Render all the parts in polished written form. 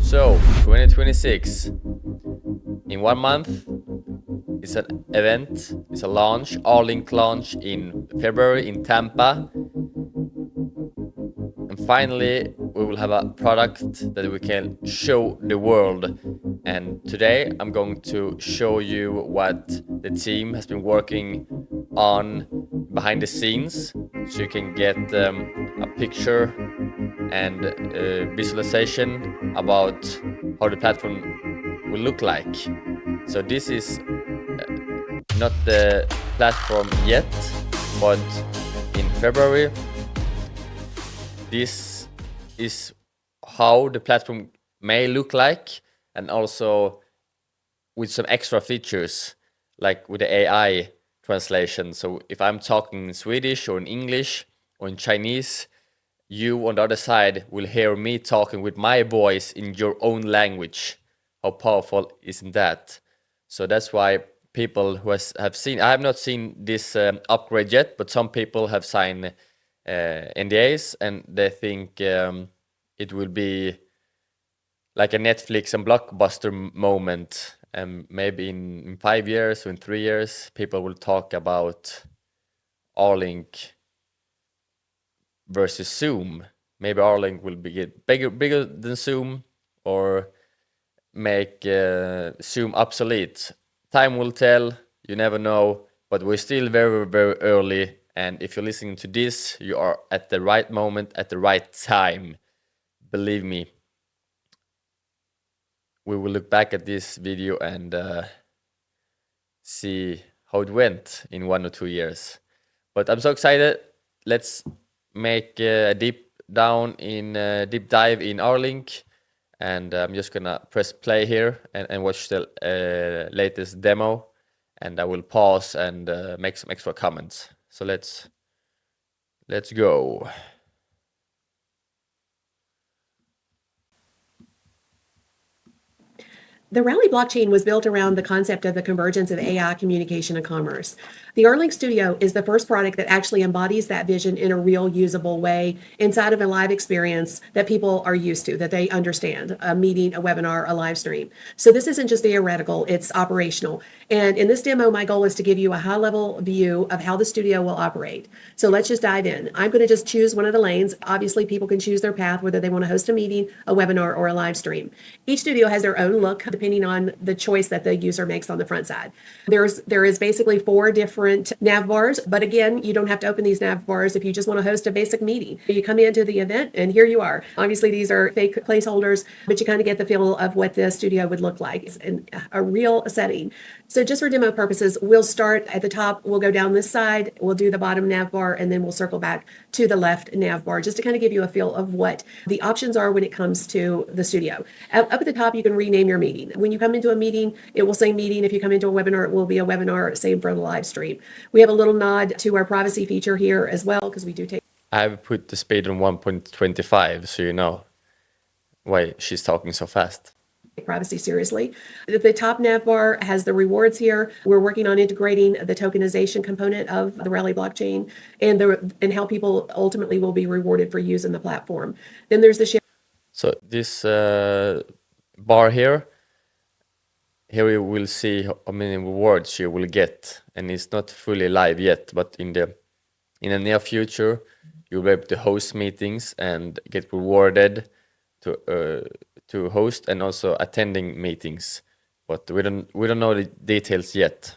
So, 2026. In 1 month, it's an event, it's a launch, all-link launch in February in Tampa. And finally, we will have a product that we can show the world. And today, I'm going to show you what the team has been working on behind the scenes, so you can get a picture and visualization about how the platform will look like. So this is not the platform yet, but in February, this is how the platform may look like, and also with some extra features, like with the AI translation. So if I'm talking in Swedish or in English or in Chinese, you on the other side will hear me talking with my voice in your own language. How powerful isn't that? So that's why people who have seen, I have not seen this upgrade yet, but some people have signed NDAs, and they think it will be like a Netflix and Blockbuster moment. And maybe in 5 years or in 3 years, people will talk about Allink versus Zoom. Maybe Allink will get bigger than Zoom, or make Zoom obsolete. Time will tell. You never know. But we're still very, very early. And if you're listening to this, you are at the right moment, at the right time. Believe me. We will look back at this video and see how it went in 1 or 2 years. But I'm so excited. Let's make a deep dive in Allink, and I'm just gonna press play here and watch the latest demo, and I will pause and make some extra comments. So let's go. The Rally blockchain was built around the concept of the convergence of AI, communication, and commerce. The Arlink Studio is the first product that actually embodies that vision in a real usable way inside of a live experience that people are used to, that they understand, a meeting, a webinar, a live stream. So this isn't just theoretical, it's operational. And in this demo, my goal is to give you a high-level view of how the studio will operate. So let's just dive in. I'm going to just choose one of the lanes. Obviously, people can choose their path, whether they want to host a meeting, a webinar, or a live stream. Each studio has their own look, depending on the choice that the user makes on the front side. There is basically 4 different nav bars, but again, you don't have to open these nav bars if you just want to host a basic meeting. You come into the event and here you are. Obviously, these are fake placeholders, but you kind of get the feel of what the studio would look like in a real setting. So just for demo purposes, we'll start at the top, we'll go down this side, we'll do the bottom nav bar, and then we'll circle back to the left nav bar, just to kind of give you a feel of what the options are when it comes to the studio. Up at the top, you can rename your meeting. When you come into a meeting, it will say meeting. If you come into a webinar, it will be a webinar, same for the live stream. We have a little nod to our privacy feature here as well, because we do take... I've put the speed on 1.25, so you know why she's talking so fast. Privacy seriously. The top nav bar has the rewards here. We're working on integrating the tokenization component of the Rally blockchain and how people ultimately will be rewarded for using the platform. Then there's the share. So this bar here you will see how many rewards you will get, and it's not fully live yet, but in the near future you'll be able to host meetings and get rewarded to host and also attending meetings, but we don't know the details yet.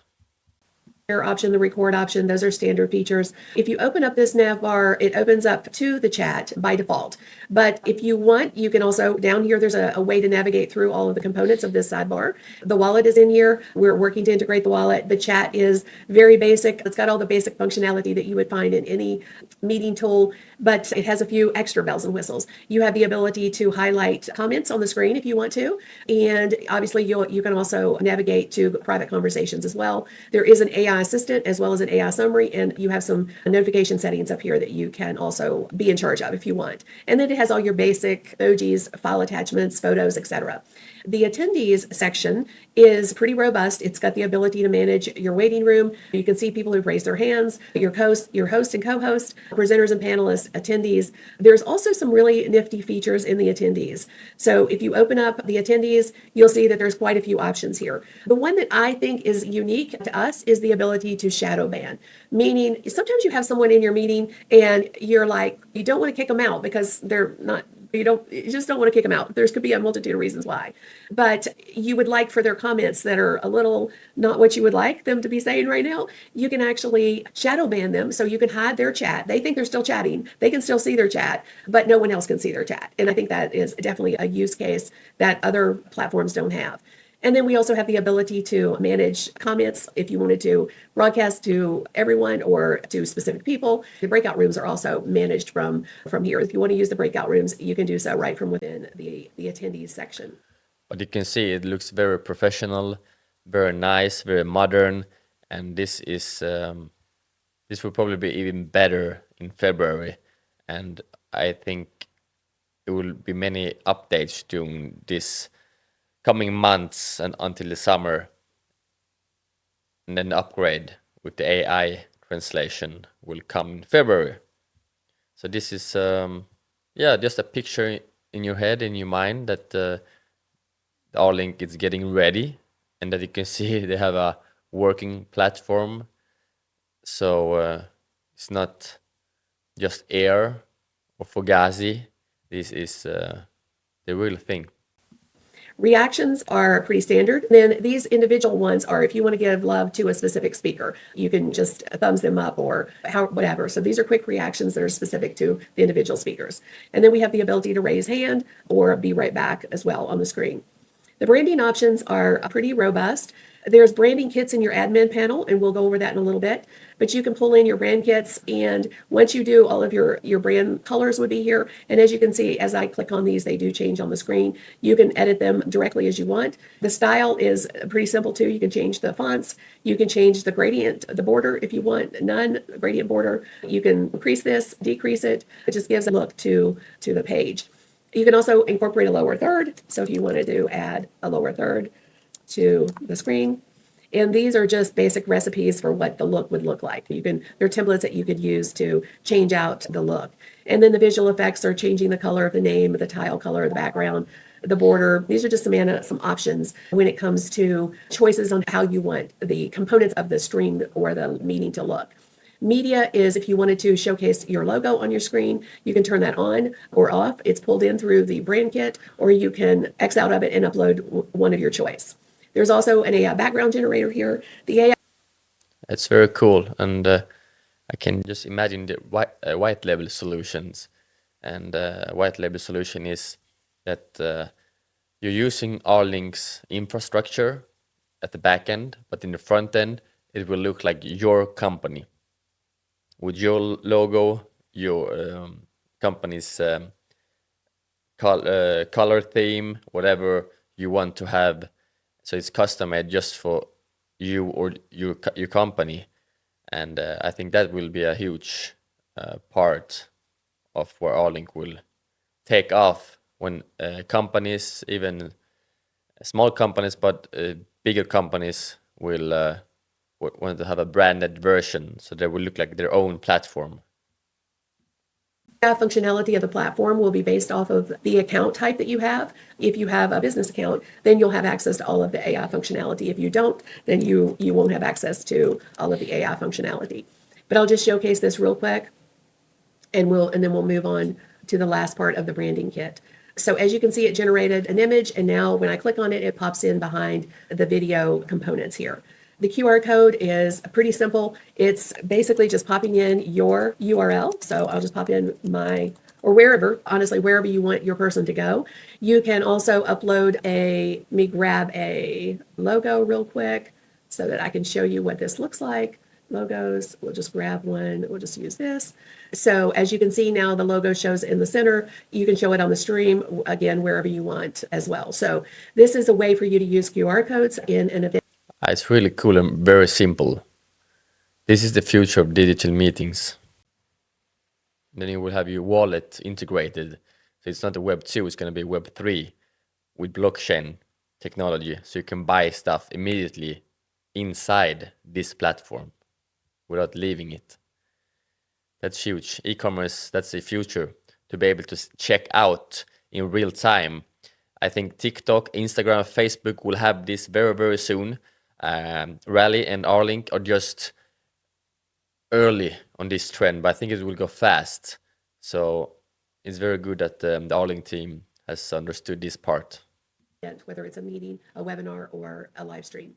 Option, the record option, those are standard features. If you open up this nav bar, it opens up to the chat by default. But if you want, you can also, down here, there's a way to navigate through all of the components of this sidebar. The wallet is in here. We're working to integrate the wallet. The chat is very basic. It's got all the basic functionality that you would find in any meeting tool, but it has a few extra bells and whistles. You have the ability to highlight comments on the screen if you want to. And obviously, you can also navigate to private conversations as well. There is an AI AI assistant as well as an AI summary, and you have some notification settings up here that you can also be in charge of if you want. And then it has all your basic emojis, file attachments, photos, etc. The attendees section is pretty robust. It's got the ability to manage your waiting room. You can see people who've raised their hands, your host and co-host, presenters and panelists, attendees. There's also some really nifty features in the attendees. So if you open up the attendees, you'll see that there's quite a few options here. The one that I think is unique to us is the ability to shadow ban, meaning sometimes you have someone in your meeting and you're like, you don't want to kick them out because they're not, you just don't want to kick them out. There's could be a multitude of reasons why, but you would like for their comments that are a little not what you would like them to be saying right now. You can actually shadow ban them, so you can hide their chat. They think they're still chatting. They can still see their chat, but no one else can see their chat. And I think that is definitely a use case that other platforms don't have. And then we also have the ability to manage comments if you wanted to broadcast to everyone or to specific people. The breakout rooms are also managed from here. If you want to use the breakout rooms, you can do so right from within the attendees section. But you can see it looks very professional, very nice, very modern, and this will probably be even better in February. And I think there will be many updates during this coming months and until the summer, and then the upgrade with the AI translation will come in February. So this is just a picture in your head, in your mind, that the All-Link is getting ready, and that you can see they have a working platform. So it's not just air or fugazi. This is the real thing. Reactions are pretty standard. Then these individual ones are if you want to give love to a specific speaker, you can just thumbs them up or whatever. So these are quick reactions that are specific to the individual speakers. And then we have the ability to raise hand or be right back as well on the screen. The branding options are pretty robust. There's branding kits in your admin panel, and we'll go over that in a little bit. But you can pull in your brand kits, and once you do, all of your brand colors would be here. And as you can see, as I click on these, they do change on the screen. You can edit them directly as you want. The style is pretty simple too. You can change the fonts. You can change the gradient, the border if you want none gradient border. You can increase this, decrease it. It just gives a look to the page. You can also incorporate a lower third. So if you wanted to add a lower third to the screen. And these are just basic recipes for what the look would look like. They're templates that you could use to change out the look. And then the visual effects are changing the color of the name, the tile color, the background, the border. These are just some options when it comes to choices on how you want the components of the stream or the meeting to look. Media is if you wanted to showcase your logo on your screen, you can turn that on or off. It's pulled in through the brand kit, or you can X out of it and upload one of your choice. There's also an AI background generator here. The AI. It's very cool, and I can just imagine the white label solutions. And white label solution is that you're using All-Link's infrastructure at the back end, but in the front end, it will look like your company with your logo, your company's color theme, whatever you want to have. So it's custom made just for you or your company, and I think that will be a huge part of where All-Link will take off when companies, even small companies, but bigger companies will want to have a branded version, so they will look like their own platform. Functionality of the platform will be based off of the account type that you have. If you have a business account, then you'll have access to all of the AI functionality. If you don't, then you won't have access to all of the AI functionality. But I'll just showcase this real quick, and then we'll move on to the last part of the branding kit. So as you can see, it generated an image, and now when I click on it, it pops in behind the video components here. The QR code is pretty simple. It's basically just popping in your URL. So I'll just pop in or wherever you want your person to go. You can also upload let me grab a logo real quick so that I can show you what this looks like. Logos, we'll just grab one. We'll just use this. So as you can see now, the logo shows in the center. You can show it on the stream, again, wherever you want as well. So this is a way for you to use QR codes in an event. It's really cool and very simple. This is the future of digital meetings. Then you will have your wallet integrated. So it's not a Web 2, it's going to be Web 3 with blockchain technology. So you can buy stuff immediately inside this platform without leaving it. That's huge. E-commerce, that's the future, to be able to check out in real time. I think TikTok, Instagram, Facebook will have this very, very soon. Rally and Arlink are just early on this trend, but I think it will go fast. So it's very good that the Arlink team has understood this part. Whether it's a meeting, a webinar, or a live stream.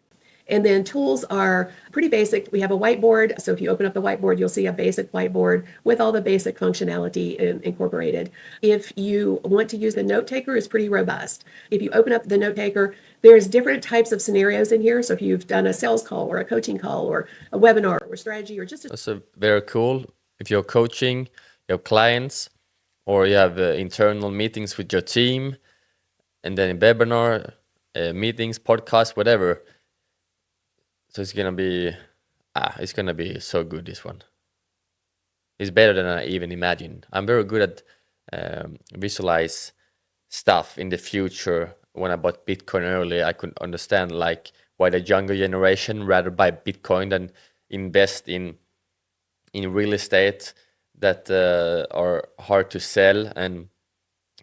And then tools are pretty basic. We have a whiteboard. So if you open up the whiteboard, you'll see a basic whiteboard with all the basic functionality incorporated. If you want to use the note taker, it's pretty robust. If you open up the note taker, there's different types of scenarios in here. So if you've done a sales call or a coaching call or a webinar or strategy or just That's very cool. If you're coaching, you have clients, or you have internal meetings with your team, and then in webinar, meetings, podcasts, whatever. So it's gonna be so good. This one, it's better than I even imagined. I'm very good at visualize stuff in the future. When I bought Bitcoin early, I could understand like why the younger generation rather buy Bitcoin than invest in real estate that are hard to sell, and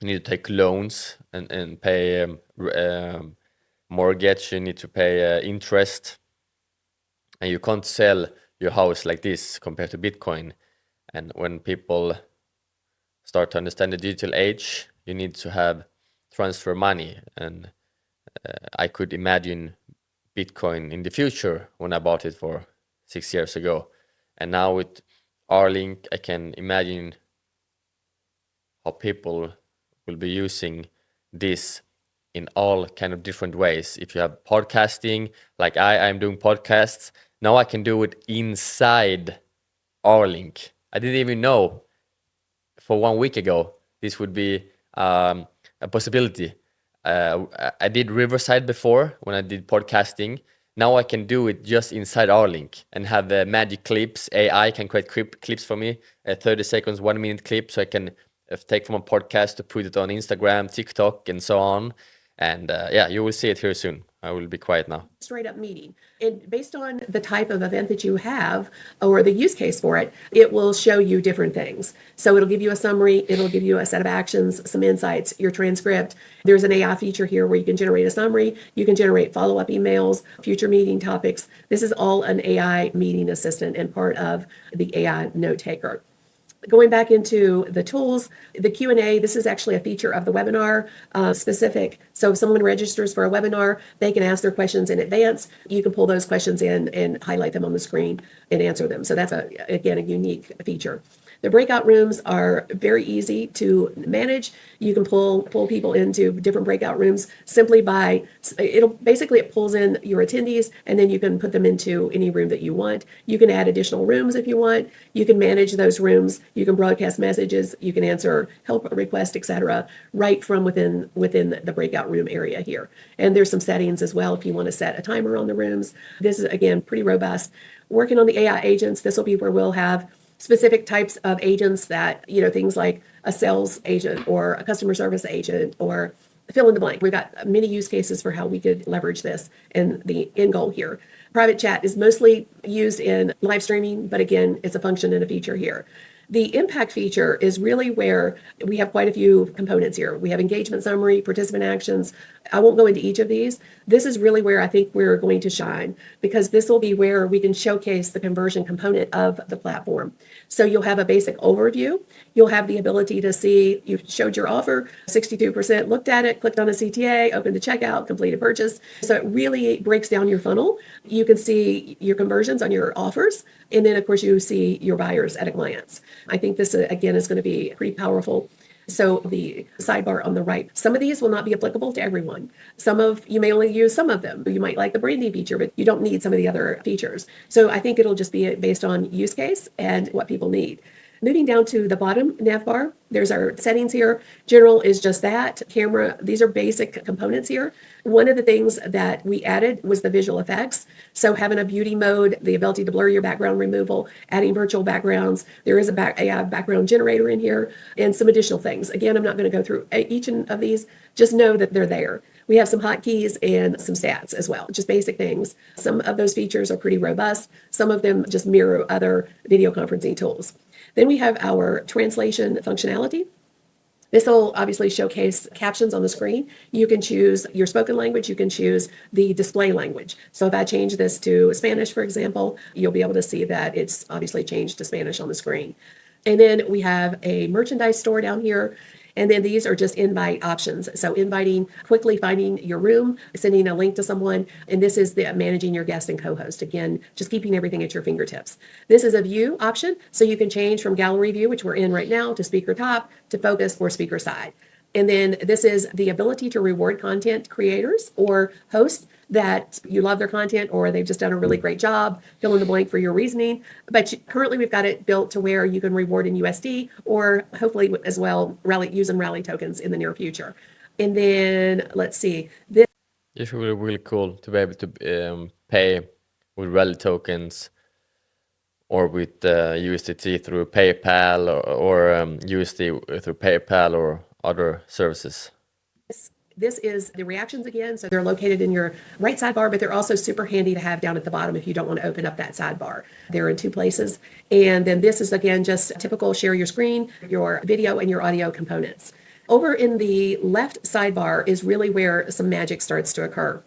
you need to take loans and pay mortgage. You need to pay interest, and you can't sell your house like this compared to Bitcoin. And when people start to understand the digital age, you need to have transfer money. And I could imagine Bitcoin in the future when I bought it for 6 years ago. And now with Arlink, I can imagine how people will be using this in all kind of different ways. If you have podcasting, like I'm doing podcasts, now I can do it inside Arlink. I didn't even know for 1 week ago this would be a possibility. I did Riverside before when I did podcasting. Now I can do it just inside Arlink and have magic clips. AI can create clips for me, 30 seconds, 1 minute clip, so I can take from a podcast to put it on Instagram, TikTok, and so on. And yeah, you will see it here soon. I will be quiet now. Straight up meeting. And based on the type of event that you have or the use case for it, it will show you different things. So it'll give you a summary, it'll give you a set of actions, some insights, your transcript. There's an AI feature here where you can generate a summary, you can generate follow-up emails, future meeting topics. This is all an AI meeting assistant and part of the AI note taker. Going back into the tools, the Q&A, this is actually a feature of the webinar specific. So if someone registers for a webinar, they can ask their questions in advance. You can pull those questions in and highlight them on the screen and answer them. So that's, again, a unique feature. The breakout rooms are very easy to manage. You can pull people into different breakout rooms simply by, it pulls in your attendees, and then you can put them into any room that you want. You can add additional rooms if you want. You can manage those rooms. You can broadcast messages. You can answer help requests, etc., right from within the breakout room area here. And there's some settings as well if you want to set a timer on the rooms. This is, again, pretty robust. Working on the AI agents, this will be where we'll have specific types of agents that, things like a sales agent or a customer service agent or fill in the blank. We've got many use cases for how we could leverage this and the end goal here. Private chat is mostly used in live streaming, but again, it's a function and a feature here. The impact feature is really where we have quite a few components here. We have engagement summary, participant actions. I won't go into each of these. This is really where I think we're going to shine, because this will be where we can showcase the conversion component of the platform. So you'll have a basic overview. You'll have the ability to see, you showed your offer, 62% looked at it, clicked on a CTA, opened the checkout, completed purchase. So it really breaks down your funnel. You can see your conversions on your offers. And then, of course, you see your buyers at a glance. I think this, again, is going to be pretty powerful. So the sidebar on the right, some of these will not be applicable to everyone. You may only use some of them. You might like the branding feature, but you don't need some of the other features. So I think it'll just be based on use case and what people need. Moving down to the bottom nav bar, there's our settings here. General is just that. Camera, these are basic components here. One of the things that we added was the visual effects. So having a beauty mode, the ability to blur your background removal, adding virtual backgrounds. There is a background generator in here and some additional things. Again, I'm not going to go through each of these. Just know that they're there. We have some hotkeys and some stats as well, just basic things. Some of those features are pretty robust. Some of them just mirror other video conferencing tools. Then we have our translation functionality. This will obviously showcase captions on the screen. You can choose your spoken language. You can choose the display language. So if I change this to Spanish, for example, you'll be able to see that it's obviously changed to Spanish on the screen. And then we have a merchandise store down here. And then these are just invite options. So inviting, quickly finding your room, sending a link to someone. And this is the managing your guest and co-host. Again, just keeping everything at your fingertips. This is a view option. So you can change from gallery view, which we're in right now, to speaker top, to focus, or speaker side. And then this is the ability to reward content creators or hosts that you love their content or they've just done a really great job. Fill in the blank for your reasoning. But currently we've got it built to where you can reward in USD or hopefully as well using rally tokens in the near future. And then let's see. It's really, really cool to be able to pay with rally tokens or with USDT through PayPal or USD through PayPal or other services. This is the reactions again. So they're located in your right sidebar, but they're also super handy to have down at the bottom if you don't want to open up that sidebar. They're in two places. And then this is, again, just typical share your screen, your video and your audio components. Over in the left sidebar is really where some magic starts to occur.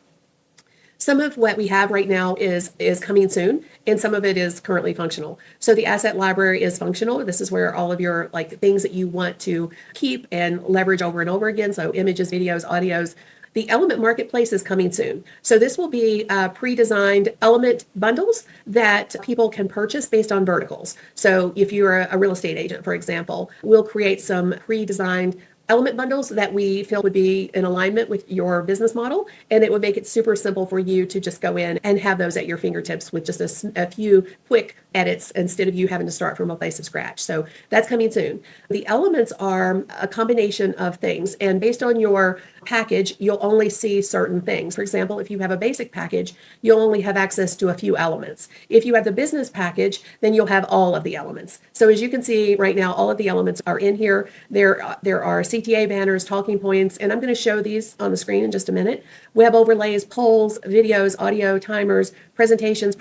Some of what we have right now is coming soon, and some of it is currently functional. So the asset library is functional. This is where all of your things that you want to keep and leverage over and over again. So images, videos, audios. The element marketplace is coming soon. So this will be pre-designed element bundles that people can purchase based on verticals. So if you're a real estate agent, for example, we'll create some pre-designed element bundles that we feel would be in alignment with your business model. And it would make it super simple for you to just go in and have those at your fingertips with just a few quick edits instead of you having to start from a place of scratch. So that's coming soon. The elements are a combination of things. And based on your package, you'll only see certain things. For example, if you have a basic package, you'll only have access to a few elements. If you have the business package, then you'll have all of the elements. So as you can see right now, all of the elements are in here. There are CTA banners, talking points, and I'm going to show these on the screen in just a minute. Web overlays, polls, videos, audio, timers, presentations.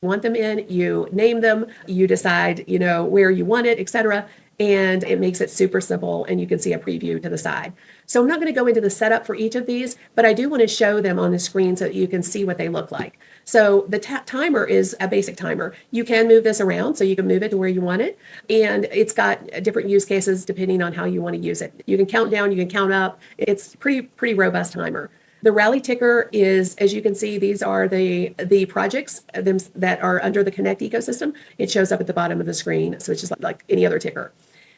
Want them in, you name them, you decide, where you want it, etc. And it makes it super simple, and you can see a preview to the side. So I'm not going to go into the setup for each of these, but I do want to show them on the screen so that you can see what they look like. So the timer is a basic timer. You can move this around, so you can move it to where you want it. And it's got different use cases depending on how you want to use it. You can count down, you can count up. It's pretty robust timer. The rally ticker is, as you can see, these are the projects that are under the Connect ecosystem. It shows up at the bottom of the screen, so it's just like any other ticker.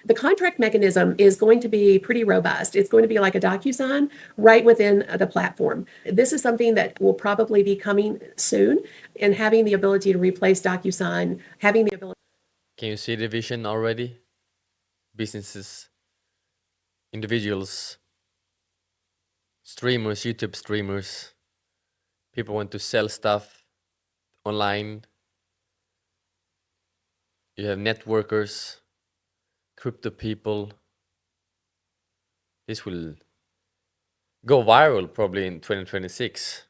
The contract mechanism is going to be pretty robust. It's going to be like a DocuSign right within the platform. This is something that will probably be coming soon, and having the ability to replace DocuSign, having the ability. Can you see the vision already? Businesses, individuals, streamers, YouTube streamers, people want to sell stuff online. You have networkers, crypto people. This will go viral probably in 2026.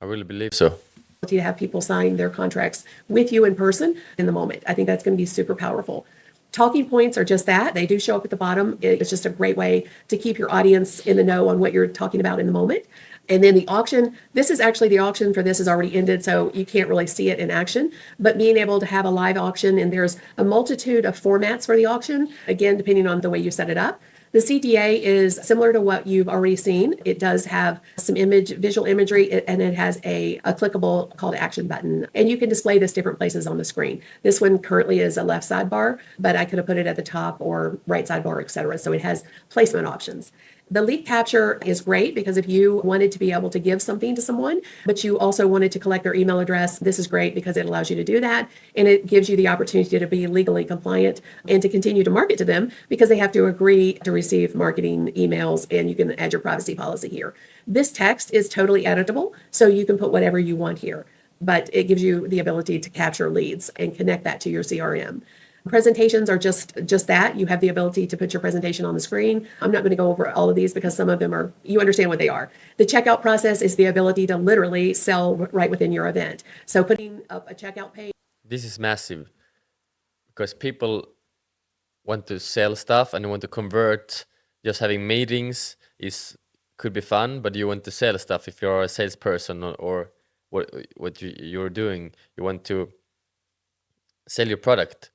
I really believe so. To have people sign their contracts with you in person in the moment. I think that's going to be super powerful. Talking points are just that. They do show up at the bottom. It's just a great way to keep your audience in the know on what you're talking about in the moment. And then the auction, this is actually the auction for this is already ended, so you can't really see it in action. But being able to have a live auction, and there's a multitude of formats for the auction, again, depending on the way you set it up. The CTA is similar to what you've already seen. It does have some visual imagery, and it has a clickable call to action button. And you can display this different places on the screen. This one currently is a left sidebar, but I could have put it at the top or right sidebar, etc. So it has placement options. The lead capture is great because if you wanted to be able to give something to someone, but you also wanted to collect their email address, this is great because it allows you to do that. And it gives you the opportunity to be legally compliant and to continue to market to them because they have to agree to receive marketing emails, and you can add your privacy policy here. This text is totally editable, so you can put whatever you want here, but it gives you the ability to capture leads and connect that to your CRM. Presentations are just that. You have the ability to put your presentation on the screen. I'm not going to go over all of these because some of them are, you understand what they are. The checkout process is the ability to literally sell right within your event. So putting up a checkout page. This is massive because people want to sell stuff and want to convert. Just having meetings could be fun, but you want to sell stuff. If you're a salesperson or what you're doing, you want to sell your product,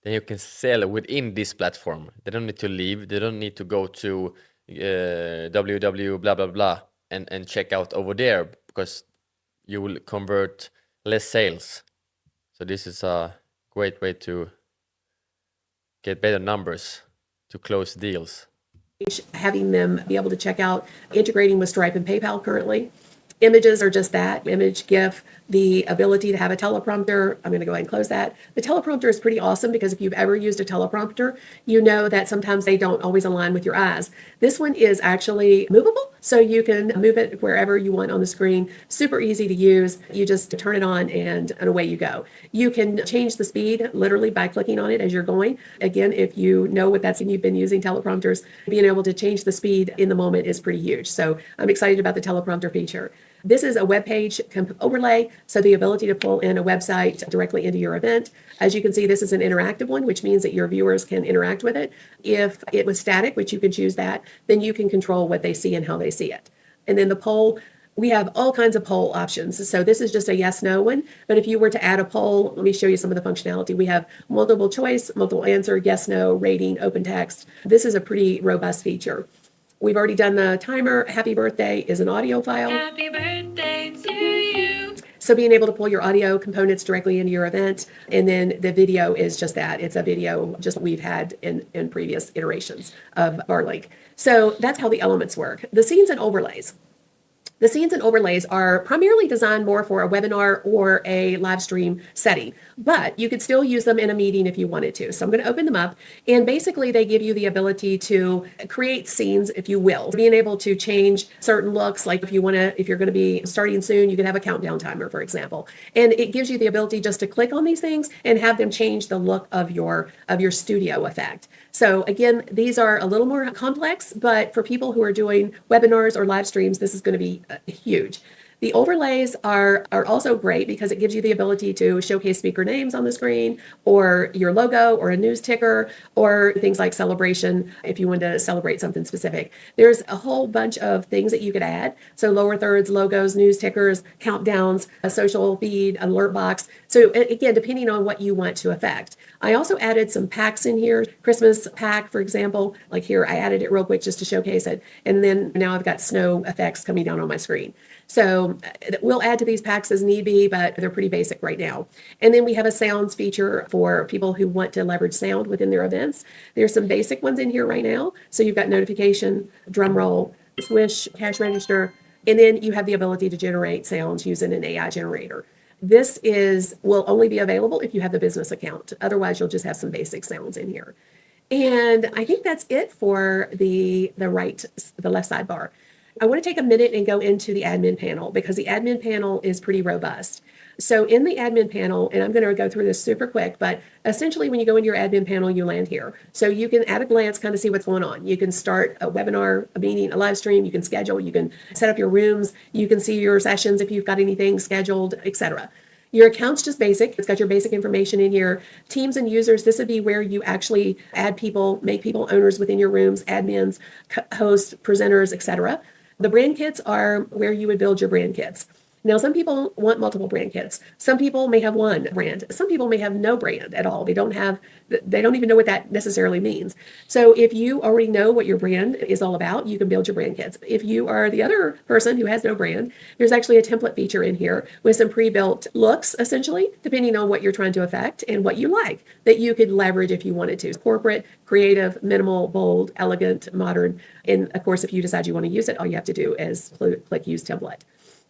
then you can sell within this platform. They don't need to leave. They don't need to go to www blah blah blah and check out over there because you will convert less sales. So this is a great way to get better numbers to close deals. Having them be able to check out, integrating with Stripe and PayPal currently. Images are just that, image, GIF, the ability to have a teleprompter. I'm going to go ahead and close that. The teleprompter is pretty awesome because if you've ever used a teleprompter, you know that sometimes they don't always align with your eyes. This one is actually movable, so you can move it wherever you want on the screen. Super easy to use. You just turn it on and away you go. You can change the speed literally by clicking on it as you're going. Again, if you know what that's and you've been using teleprompters, being able to change the speed in the moment is pretty huge. So I'm excited about the teleprompter feature. This is a web page overlay, so the ability to pull in a website directly into your event. As you can see, this is an interactive one, which means that your viewers can interact with it. If it was static, which you can choose that, then you can control what they see and how they see it. And then the poll, we have all kinds of poll options. So this is just a yes, no one. But if you were to add a poll, let me show you some of the functionality. We have multiple choice, multiple answer, yes, no, rating, open text. This is a pretty robust feature. We've already done the timer. Happy birthday is an audio file. Happy birthday to you. So being able to pull your audio components directly into your event. And then the video is just that. It's a video just we've had in previous iterations of our link. So that's how the elements work. The scenes and overlays. The scenes and overlays are primarily designed more for a webinar or a live stream setting, but you could still use them in a meeting if you wanted to. So I'm going to open them up, and basically they give you the ability to create scenes, if you will, being able to change certain looks. Like if you're going to be starting soon, you can have a countdown timer, for example, and it gives you the ability just to click on these things and have them change the look of your studio effect. So again, these are a little more complex, but for people who are doing webinars or live streams, this is going to be huge. The overlays are also great because it gives you the ability to showcase speaker names on the screen, or your logo, or a news ticker, or things like celebration if you want to celebrate something specific. There's a whole bunch of things that you could add. So lower thirds, logos, news tickers, countdowns, a social feed, alert box. So again, depending on what you want to affect. I also added some packs in here, Christmas pack, for example. Like here, I added it real quick just to showcase it. And then now I've got snow effects coming down on my screen. So we'll add to these packs as need be, but they're pretty basic right now. And then we have a sounds feature for people who want to leverage sound within their events. There's some basic ones in here right now. So you've got notification, drum roll, swish, cash register, and then you have the ability to generate sounds using an AI generator. This will only be available if you have the business account. Otherwise, you'll just have some basic sounds in here. And I think that's it for the left sidebar. I want to take a minute and go into the admin panel because the admin panel is pretty robust. So in the admin panel, and I'm going to go through this super quick, but essentially when you go into your admin panel, you land here. So you can at a glance kind of see what's going on. You can start a webinar, a meeting, a live stream, you can schedule, you can set up your rooms, you can see your sessions if you've got anything scheduled, etc. Your account's just basic. It's got your basic information in here. Teams and users, this would be where you actually add people, make people owners within your rooms, admins, hosts, presenters, etc. The brand kits are where you would build your brand kits. Now, some people want multiple brand kits. Some people may have one brand. Some people may have no brand at all. They don't even know what that necessarily means. So if you already know what your brand is all about, you can build your brand kits. If you are the other person who has no brand, there's actually a template feature in here with some pre-built looks, essentially, depending on what you're trying to affect and what you like, that you could leverage if you wanted to. Corporate, creative, minimal, bold, elegant, modern. And of course, if you decide you want to use it, all you have to do is click Use Template.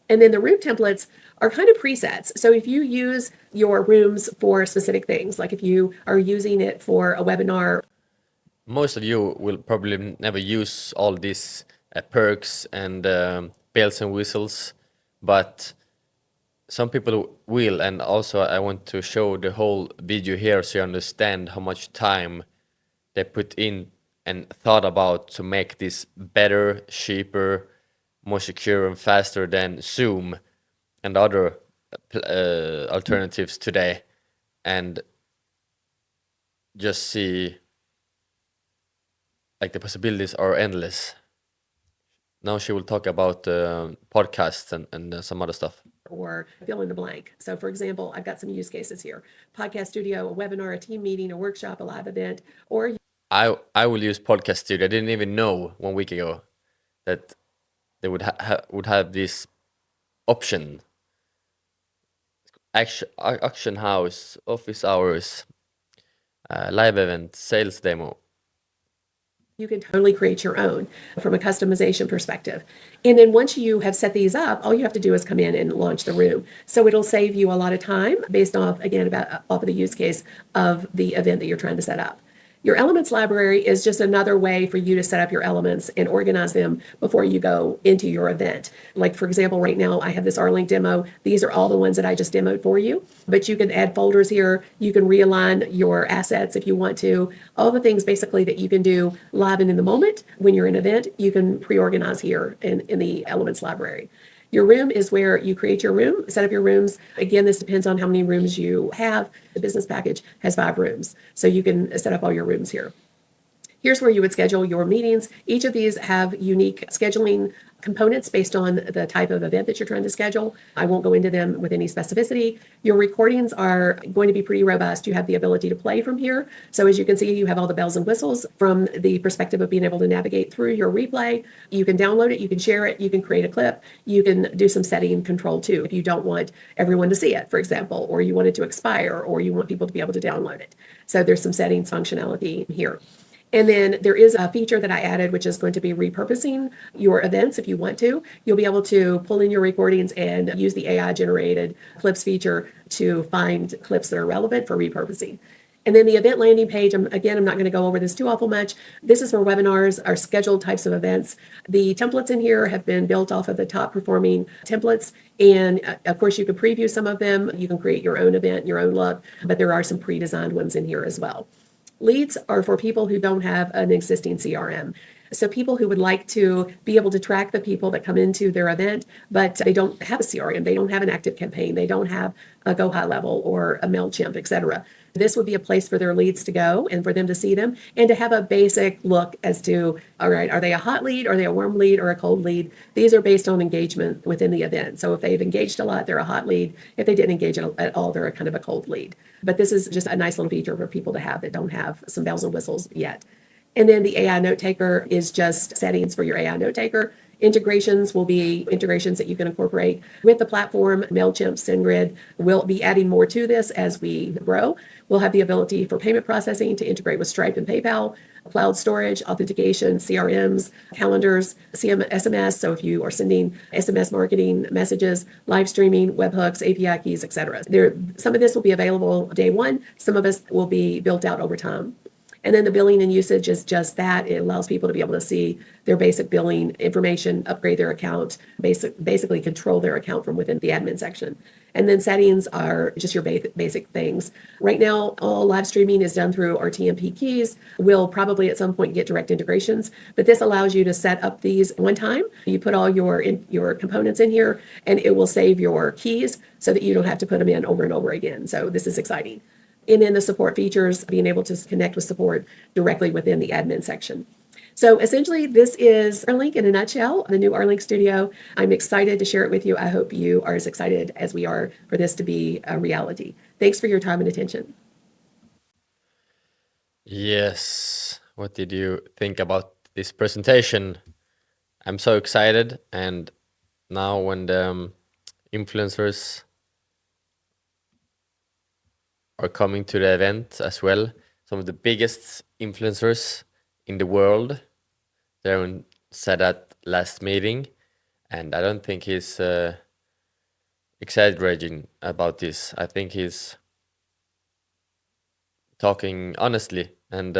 And then the room templates are kind of presets. So if you use your rooms for specific things, like if you are using it for a webinar, Most of you will probably never use all these perks and bells and whistles, but some people will. And also, I want to show the whole video here so you understand how much time they put in and thought about to make this better, cheaper, more secure, and faster than Zoom and other alternatives today. And just see, like, the possibilities are endless. Now she will talk about podcasts and some other stuff. or fill in the blank. So for example, I've got some use cases here: podcast studio, a webinar, a team meeting, a workshop, a live event, or I will use Podcast Studio. I didn't even know 1 week ago that they would have this option. Action house, office hours, live event, sales demo. you can totally create your own from a customization perspective. And then once you have set these up, all you have to do is come in and launch the room. So it'll save you a lot of time based off, again, off of the use case of the event that you're trying to set up. Your elements library is just another way for you to set up your elements and organize them before you go into your event. Like, for example, right now I have this R-Link demo. These are all the ones that I just demoed for you, but you can add folders here. You can realign your assets if you want to. All the things basically that you can do live and in the moment when you're in an event, you can pre-organize here in the elements library. Your room is where you create your room, set up your rooms. Again, this depends on how many rooms you have. The business package has 5 rooms, so you can set up all your rooms here. Here's where you would schedule your meetings. Each of these have unique scheduling components based on the type of event that you're trying to schedule. I won't go into them with any specificity. Your recordings are going to be pretty robust. You have the ability to play from here. So as you can see, you have all the bells and whistles from the perspective of being able to navigate through your replay. You can download it, you can share it, you can create a clip, you can do some setting control too if you don't want everyone to see it, for example, or you want it to expire, or you want people to be able to download it. So there's some settings functionality here. And then there is a feature that I added, which is going to be repurposing your events if you want to. You'll be able to pull in your recordings and use the AI generated clips feature to find clips that are relevant for repurposing. And then the event landing page, I'm not going to go over this too awful much. This is for webinars, our scheduled types of events. The templates in here have been built off of the top performing templates. And of course, you can preview some of them. You can create your own event, your own look, but there are some pre-designed ones in here as well. Leads are for people who don't have an existing CRM. So people who would like to be able to track the people that come into their event, but they don't have a CRM, they don't have an active campaign, they don't have a Go High Level or a MailChimp, et cetera. This would be a place for their leads to go and for them to see them and to have a basic look as to, all right, are they a hot lead? Are they a warm lead or a cold lead? These are based on engagement within the event. So if they've engaged a lot, they're a hot lead. If they didn't engage at all, they're a kind of a cold lead. But this is just a nice little feature for people to have that don't have some bells and whistles yet. And then the AI note taker is just settings for your AI note taker. Integrations will be integrations that you can incorporate with the platform. MailChimp, SendGrid will be adding more to this as we grow. We'll have the ability for payment processing to integrate with Stripe and PayPal, cloud storage, authentication, CRMs, calendars, SMS. So if you are sending SMS marketing messages, live streaming, webhooks, API keys, etc. Some of this will be available day one. Some of us will be built out over time. And then the billing and usage is just that. It allows people to be able to see their basic billing information, upgrade their account, basically control their account from within the admin section. And then settings are just your basic things. Right now, all live streaming is done through our TMP keys. We'll probably at some point get direct integrations, but this allows you to set up these one time. You put all your components in here, and it will save your keys so that you don't have to put them in over and over again. So this is exciting. And then the support features, being able to connect with support directly within the admin section. So essentially, this is Arlink in a nutshell, the new Arlink Studio. I'm excited to share it with you. I hope you are as excited as we are for this to be a reality. Thanks for your time and attention. Yes. What did you think about this presentation? I'm so excited. And now, when the influencers are coming to the event as well, some of the biggest influencers in the world, Darren said at last meeting, and I don't think he's exaggerating about this. I think he's talking honestly, and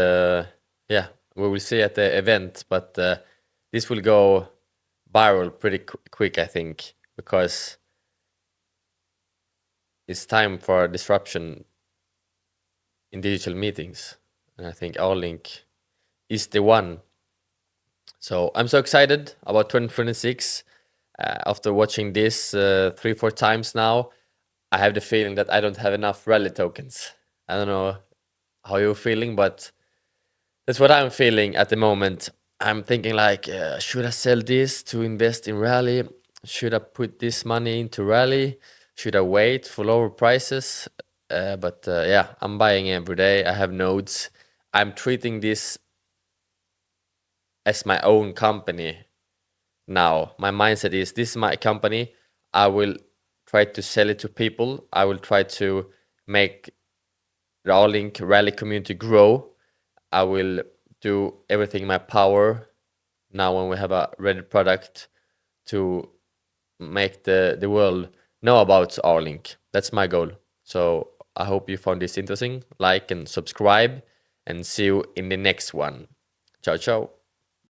yeah, we will see at the event. But this will go viral pretty quick, I think, because it's time for disruption in digital meetings, and I think Link is the one. So I'm so excited about 2026. After watching this 3-4 times now, I have the feeling that I don't have enough rally tokens. I don't know how you're feeling, but that's what I'm feeling at the moment. I'm thinking like, should I sell this to invest in rally? Should I put this money into rally? Should I wait for lower prices? But yeah, I'm buying every day. I have nodes. I'm treating this as my own company now. My mindset is, this is my company. I will try to sell it to people. I will try to make the All-Link rally community grow. I will do everything in my power now when we have a ready product to make the world know about All-Link. That's my goal. So I hope you found this interesting. Like and subscribe, and see you in the next one. Ciao, ciao.